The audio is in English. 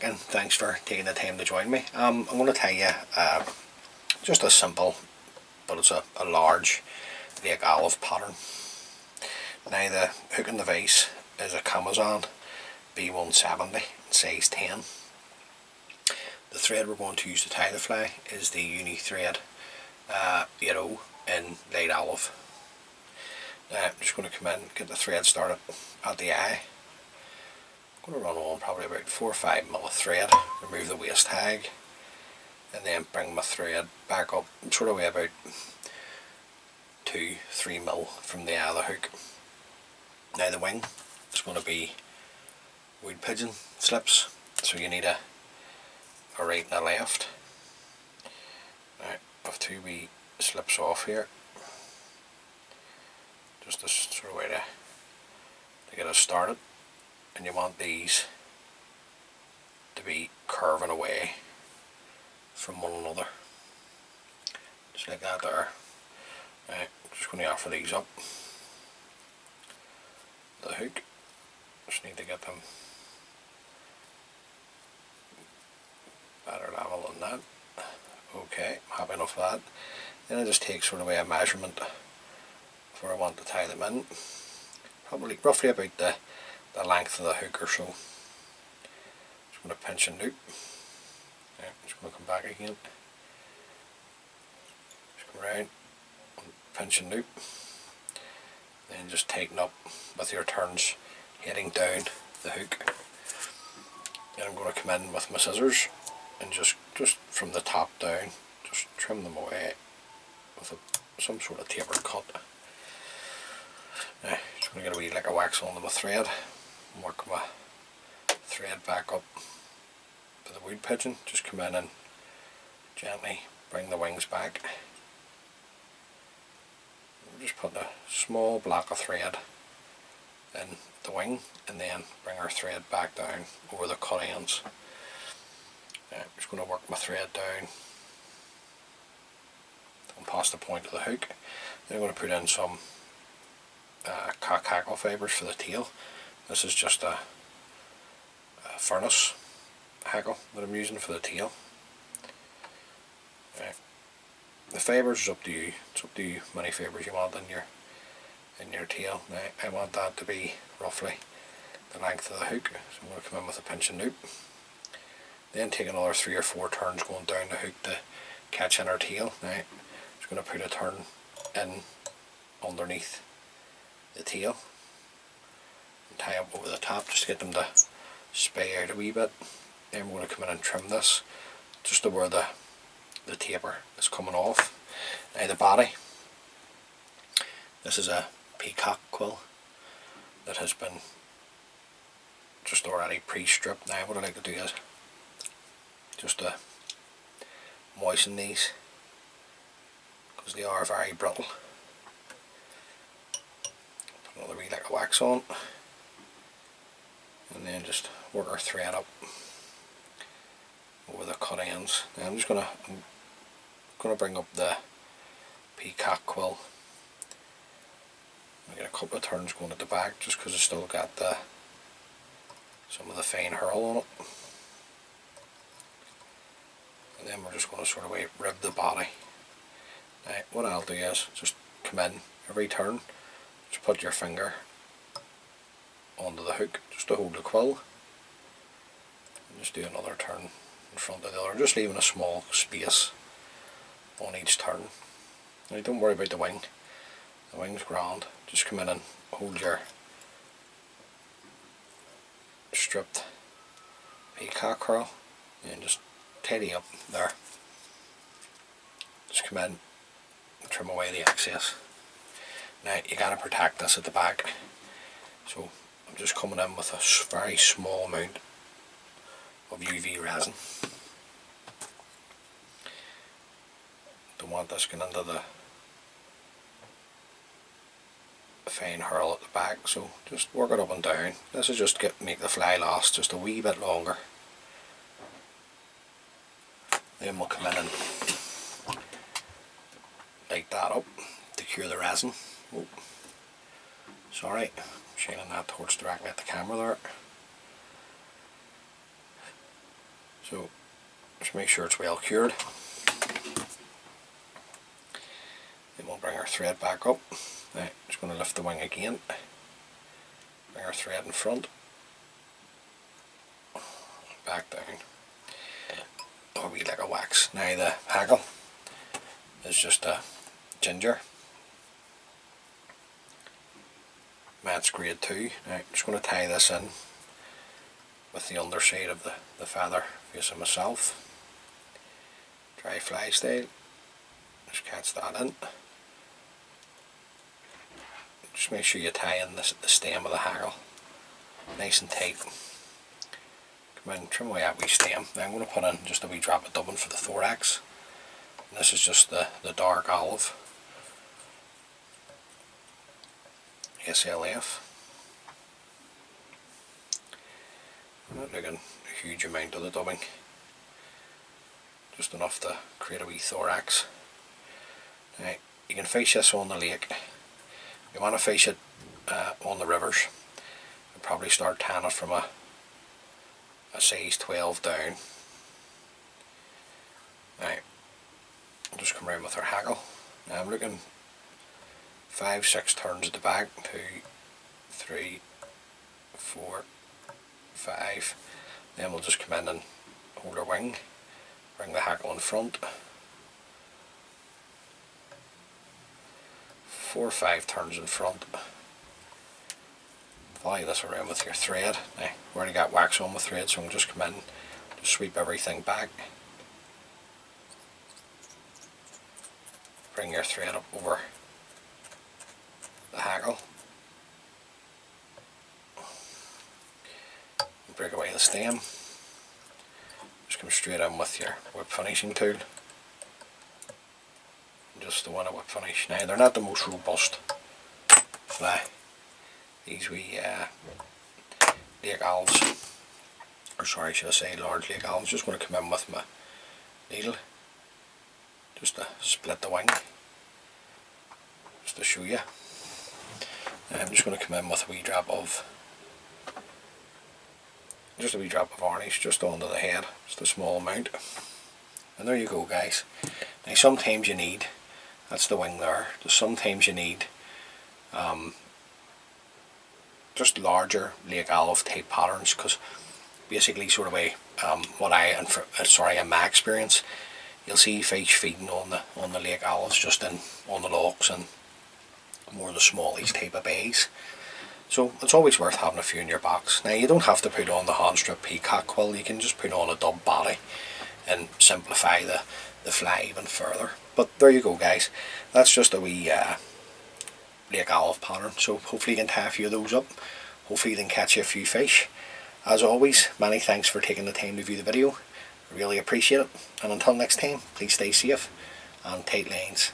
back and thanks for taking the time to join me. I'm going to tell you just a simple, but it's a large lake olive pattern. Now the hook and the vise is a Amazon B170 size 10. The thread we're going to use to tie the fly is the uni thread 8/0 in light olive. Now I'm just going to come in, get the thread started at the eye. I'm going to run on probably about 4 or 5 mil of thread, remove the waist tag, and then bring my thread back up sort of way about 2-3 mil from the eye of the hook. Now the wing is going to be wood pigeon slips, so you need a right and a left. Now I have 2 wee slips off here, just a sort of way to get us started. And you want these to be curving away from one another, just like that there. Right, I'm just going to offer these up the hook. Just need to get them better level than that. Okay, I'm happy enough with that. Then I just take sort of a measurement of where I want to tie them in, probably roughly about the length of the hook or so. Just going to pinch and loop. Yeah, just going to come back again. Just go around, pinch and loop. Then just tighten up with your turns heading down the hook. Then I'm going to come in with my scissors and just from the top down, just trim them away with some sort of tapered cut. Now, just going to get a wee lick of wax onto my thread. Work my thread back up for the wood pigeon. Just come in and gently bring the wings back. Just put a small block of thread in the wing and then bring our thread back down over the cut ends. Now, I'm just going to work my thread down and past the point of the hook. Then I'm going to put in some cock hackle fibres for the tail. This is just a furnace hackle that I'm using for the tail. Right. The fibres is up to you. It's up to you how many fibres you want in your tail. Now I want that to be roughly the length of the hook, so I'm going to come in with a pinch and loop. Then take another 3 or 4 turns going down the hook to catch in our tail. Now I'm just going to put a turn in underneath the tail and tie up over the top just to get them to spay out a wee bit. Then we're going to come in and trim this just to where the taper is coming off. Now the body, this is a peacock quill that has been just already pre-stripped. Now what I like to do is just to moisten these because they are very brittle. Put another wee lick of wax on and then just work our thread up over the cut ends. Now I'm going to bring up the peacock quill. I get a couple of turns going at the back just because it's still got some of the fine hurl on it. And then we're just going to sort of rib the body. Now what I'll do is just come in every turn, just put your finger onto the hook just to hold the quill and just do another turn in front of the other, just leaving a small space on each turn. Now don't worry about the wing, the wing's grand. Just come in and hold your stripped peacock curl and just tidy up there. Just come in and trim away the excess. Now you gotta protect this at the back, so I'm just coming in with a very small amount of UV resin. Don't want this going into the fine hurl at the back, so just work it up and down. This is just to make the fly last just a wee bit longer. Then we'll come in and light that up to cure the resin. Oh, sorry, I'm shining that torch directly at the camera there. So just make sure it's well cured. Then we'll bring our thread back up. Now, just going to lift the wing again. Bring our thread in front. Back down. Oh, we like a wax. Now the hackle is just a ginger. Metz grade 2. Now I'm just going to tie this in with the underside of the feather facing myself. Dry fly style. Just catch that in. Just make sure you tie in the stem of the hackle nice and tight. Come in, trim away that wee stem. Now I'm going to put in just a wee drop of dubbing for the thorax. And this is just the dark olive. SLF. I'm not looking a huge amount of the dubbing. Just enough to create a wee thorax. Now, you can fish this on the lake. You want to fish it on the rivers. You'll probably start tying it from a size 12 down. Now, I'll just come around with our hackle. Now I'm looking 5-6 turns at the back. 2, 3, 4, 5. Then we'll just come in and hold our wing. Bring the hackle in front. 4 or 5 turns in front. Volley this around with your thread. Now, we already got wax on the thread, so I'm just come in, just sweep everything back. Bring your thread up over the hackle. Break away the stem. Just come straight in with your whip finishing tool. Just the one at whip finish. Now, they're not the most robust fly. These wee lake owls, or sorry, should I say large lake owls. Just going to come in with my needle, just to split the wing, just to show you. I'm just going to come in with a wee drop of, varnish just onto the head, just a small amount. And there you go, guys. Now sometimes you need, that's the wing there, just sometimes you need just larger lake olive type patterns, because basically sort of a in my experience, you'll see fish feeding on the lake olives just on the lochs and more of the smallies type of bays. So it's always worth having a few in your box. Now you don't have to put on the hand strip peacock quill, you can just put on a dub body and simplify the fly even further. But there you go, guys, that's just a wee lake olive pattern. So hopefully you can tie a few of those up, hopefully you can catch you a few fish. As always, many thanks for taking the time to view the video, I really appreciate it, and until next time, please stay safe and tight lines.